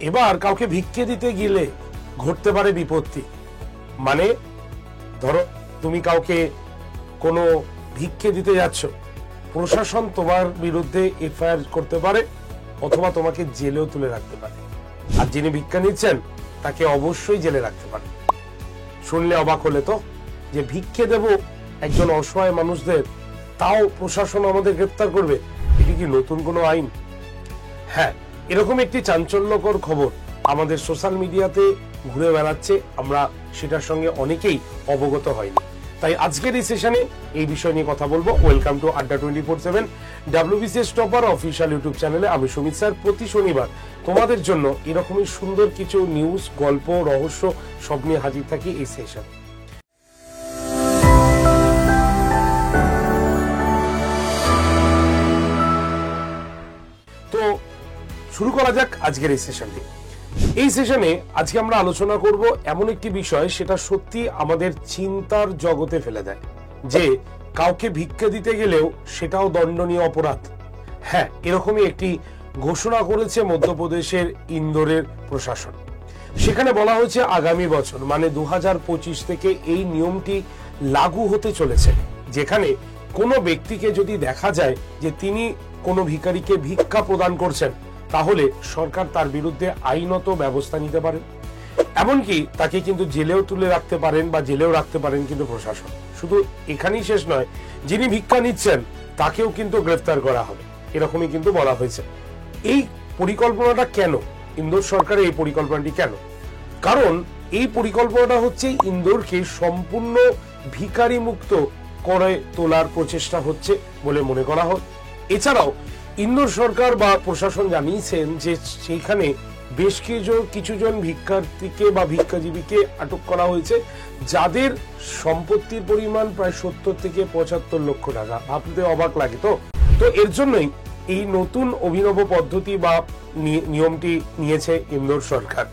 এবার কাউকে ভিক্ষে দিতে গেলে ঘটতে পারে বিপত্তি। মানে ধরো তুমি কাউকে কোনো ভিক্ষে দিতে যাচ্ছ, প্রশাসন তোমার বিরুদ্ধে এফআইআর করতে পারে অথবা তোমাকে জেলেও তুলে রাখতে পারে। আর যিনি ভিক্ষা নিচ্ছেন তাকে অবশ্যই জেলে রাখতে পারে। শুনলে অবাক হলে তো, যে ভিক্ষে দেব একজন অসহায় মানুষদের, তাও প্রশাসন আমাদের গ্রেফতার করবে? এটি কি নতুন কোনো আইন? হ্যাঁ, এরকম একটি চাঞ্চল্যকর খবর আমাদের সোশ্যাল মিডিয়াতে ঘুরে বেড়াচ্ছে, আমরা সেটার সঙ্গে অনেকেই অবগত হয়নি। তাই আজকের এই সেশনে এই বিষয় নিয়ে কথা বলবো। ওয়েলকাম টু আড্ডা 24/7 WBCS টপার অফিসিয়াল ইউটিউব চ্যানেলে। আমি সুমিত স্যার প্রতি শনিবার তোমাদের জন্য এরকমই সুন্দর কিছু নিউজ, গল্প, রহস্য সব নিয়ে হাজির থাকি এই সেশন। তো শুরু করা যাক আজকের এই সেশনটি। এই সেশনে আজকে আমরা আলোচনা করব এমন একটি বিষয়, সেটা সত্যি আমাদের চিন্তার জগতে ফেলে দেয়, যে কাউকে ভিক্ষা দিতে গেলেও সেটাও দণ্ডনীয় অপরাধ। হ্যাঁ, এরকমই একটি ঘোষণা করেছে মধ্যপ্রদেশের ইন্দোরের প্রশাসন। সেখানে বলা হয়েছে আগামী বছর মানে 2025 থেকে এই নিয়মটি লাগু হতে চলেছে, যেখানে কোনো ব্যক্তিকে যদি দেখা যায় যে তিনি কোনো ভিখারিকে ভিক্ষা প্রদান করছেন, তাহলে সরকার তার বিরুদ্ধে আইনত ব্যবস্থা নিতে পারেন। এমনকি তাকে কিন্তু জেলেও তুলে রাখতে পারেন বা জেলেও রাখতে পারেন কিন্তু প্রশাসন। শুধু এখানেই শেষ নয়, যিনি ভিক্ষা নিচ্ছেন তাকেও কিন্তু গ্রেফতার করা হবে, এরকমই কিন্তু বলা হয়েছে। এই পরিকল্পনাটা কেন? ইন্দোর সরকারের এই পরিকল্পনাটি কেন? কারণ এই পরিকল্পনাটা হচ্ছে ইন্দোরকে সম্পূর্ণ ভিখারি মুক্ত করে তোলার প্রচেষ্টা হচ্ছে বলে মনে করা হয়। এছাড়াও ইন্দোর সরকার বা প্রশাসন জানিয়েছেন যে সেইখানে বেশ কিছুজন ভিক্ষার্থীকে বা ভিক্ষাজীবীকে আটক করা হয়েছে, যাদের সম্পত্তির পরিমাণ প্রায় 70 থেকে 75 লক্ষ টাকা। ভাবতে অবাক লাগে তো। তো এর জন্যই এই নতুন অভিনব পদ্ধতি বা নিয়মটি নিয়েছে ইন্দোর সরকার।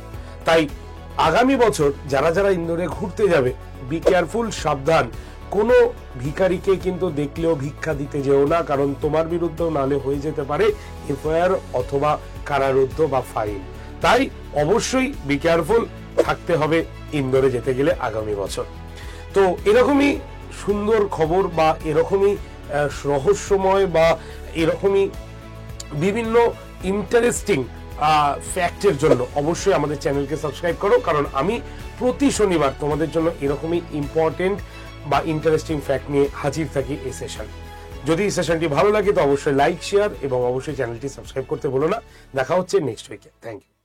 তাই আগামী বছর যারা যারা ইন্দোরে ঘুরতে যাবে, বি কেয়ারফুল, সাবধান। কোনো ভিখারিকে কিন্তু দেখলেও ভিক্ষা দিতে যেও না, কারণ তোমার বিরুদ্ধেও নালে হয়ে যেতে পারে এফআইআর অথবা কারারুদ্ধ বা ফাইন। তাই অবশ্যই বি কেয়ারফুল থাকতে হবে ইন্দোরে যেতে গেলে আগামী বছর। তো এরকমই সুন্দর খবর বা এরকমই রহস্যময় বা এরকমই বিভিন্ন ইন্টারেস্টিং ফ্যাক্টের জন্য অবশ্যই আমাদের চ্যানেলকে সাবস্ক্রাইব করো, কারণ আমি প্রতি শনিবার তোমাদের জন্য এরকমই ইম্পর্টেন্ট বা ইন্টারেস্টিং ফ্যাক্ট নিয়ে হাজির থাকি এই সেশন। যদি এই সেশনটি ভালো লাগে তো অবশ্যই লাইক, শেয়ার এবং অবশ্যই চ্যানেলটি সাবস্ক্রাইব করতে ভুলো না। দেখা হচ্ছে নেক্সট উইকে। Thank you.